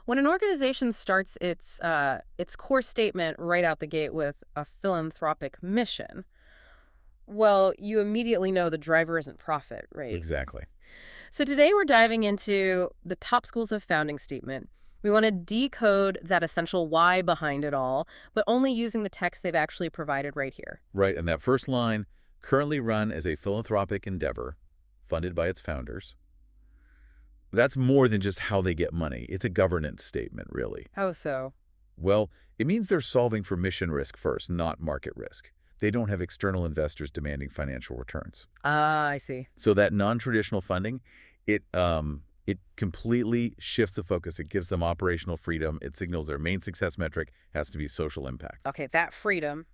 When an organization starts its core statement right out the gate with a philanthropic mission, well, you immediately know the driver isn't profit, right? Exactly. So today we're diving into the top schools of founding statement. We want to decode that essential why behind it all, but only using the text they've actually provided right here. Right, and that first line, currently run as a philanthropic endeavor, funded by its founders. That's more than just how they get money. It's a governance statement, really. How so? Well, it means they're solving for mission risk first, not market risk. They don't have external investors demanding financial returns. Ah, I see. So that non-traditional funding, it completely shifts the focus. It gives them operational freedom. It signals their main success metric has to be social impact. Okay, that freedom.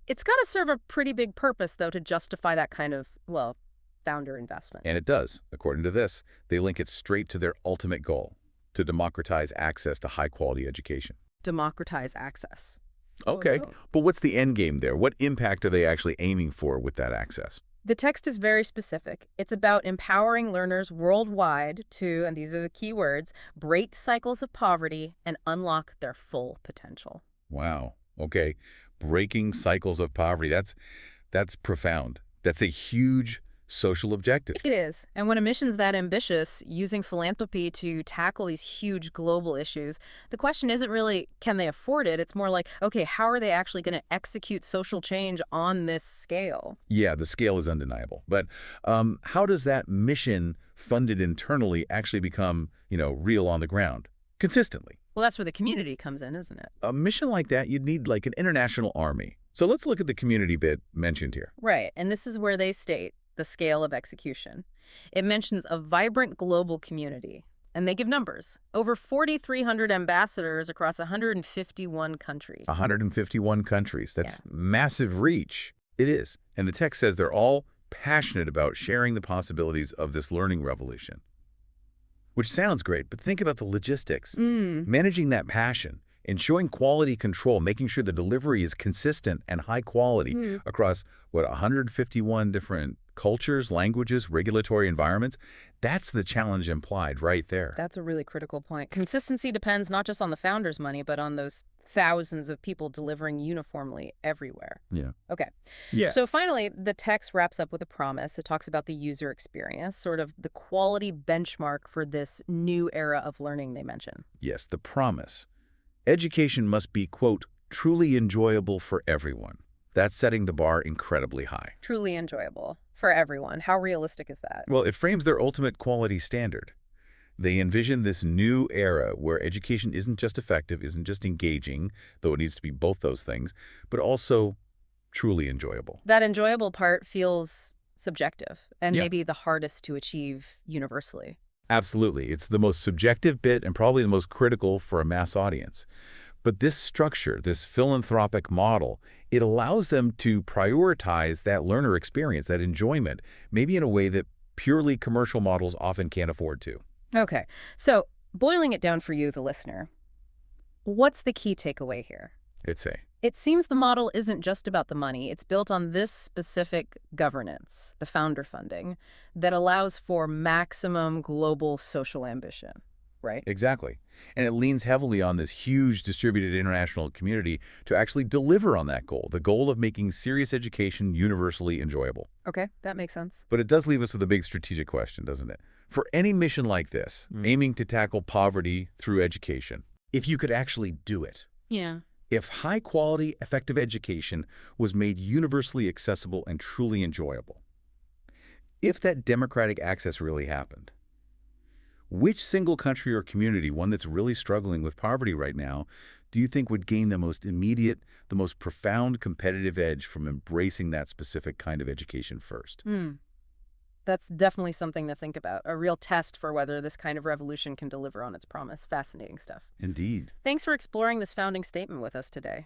It's got to serve a pretty big purpose, though, to justify that kind of, well, founder investment. And it does. According to this, they link it straight to their ultimate goal, to democratize access to high-quality education. Democratize access. Okay, Oh. but what's the end game there? What impact are they actually aiming for with that access? The text is very specific. It's about empowering learners worldwide to, and these are the key words, break cycles of poverty and unlock their full potential. Wow. Okay. Breaking cycles of poverty. That's profound. That's a huge social objective. It is. And when a mission's that ambitious, using philanthropy to tackle these huge global issues, the question isn't really, can they afford it? It's more like, okay, how are they actually going to execute social change on this scale? Yeah, the scale is undeniable. But how does that mission funded internally actually become, real on the ground consistently? Well, that's where the community comes in, isn't it? A mission like that, you'd need like an international army. So let's look at the community bit mentioned here. Right. And this is where they state the scale of execution. It mentions a vibrant global community, and they give numbers. Over 4,300 ambassadors across 151 countries. 151 countries. That's Yeah. massive reach. It is. And the text says they're all passionate about sharing the possibilities of this learning revolution. Which sounds great, but think about the logistics. Managing that passion, ensuring quality control, making sure the delivery is consistent and high quality across, 151 different cultures, languages, regulatory environments. That's the challenge implied right there. That's a really critical point. Consistency depends not just on the founder's money, but on those thousands of people delivering uniformly everywhere. Yeah. Okay. Yeah. So finally, the text wraps up with a promise. It talks about the user experience, sort of the quality benchmark for this new era of learning they mention. Yes, the promise. Education must be, quote, truly enjoyable for everyone. That's setting the bar incredibly high. Truly enjoyable for everyone. How realistic is that? Well, it frames their ultimate quality standard. They envision this new era where education isn't just effective, isn't just engaging, though it needs to be both those things, but also truly enjoyable. That enjoyable part feels subjective and Yeah. maybe the hardest to achieve universally. Absolutely. It's the most subjective bit and probably the most critical for a mass audience. But this structure, this philanthropic model, it allows them to prioritize that learner experience, that enjoyment, maybe in a way that purely commercial models often can't afford to. Okay. So boiling it down for you, the listener, what's the key takeaway here? It's a It seems the model isn't just about the money. It's built on this specific governance, the founder funding, that allows for maximum global social ambition, right? Exactly. And it leans heavily on this huge distributed international community to actually deliver on that goal, the goal of making serious education universally enjoyable. Okay, that makes sense. But it does leave us with a big strategic question, doesn't it? For any mission like this, aiming to tackle poverty through education, if you could actually do it, Yeah. if high-quality, effective education was made universally accessible and truly enjoyable, if that democratic access really happened, which single country or community, one that's really struggling with poverty right now, do you think would gain the most immediate, the most profound competitive edge from embracing that specific kind of education first? That's definitely something to think about, a real test for whether this kind of revolution can deliver on its promise. Fascinating stuff. Indeed. Thanks for exploring this founding statement with us today.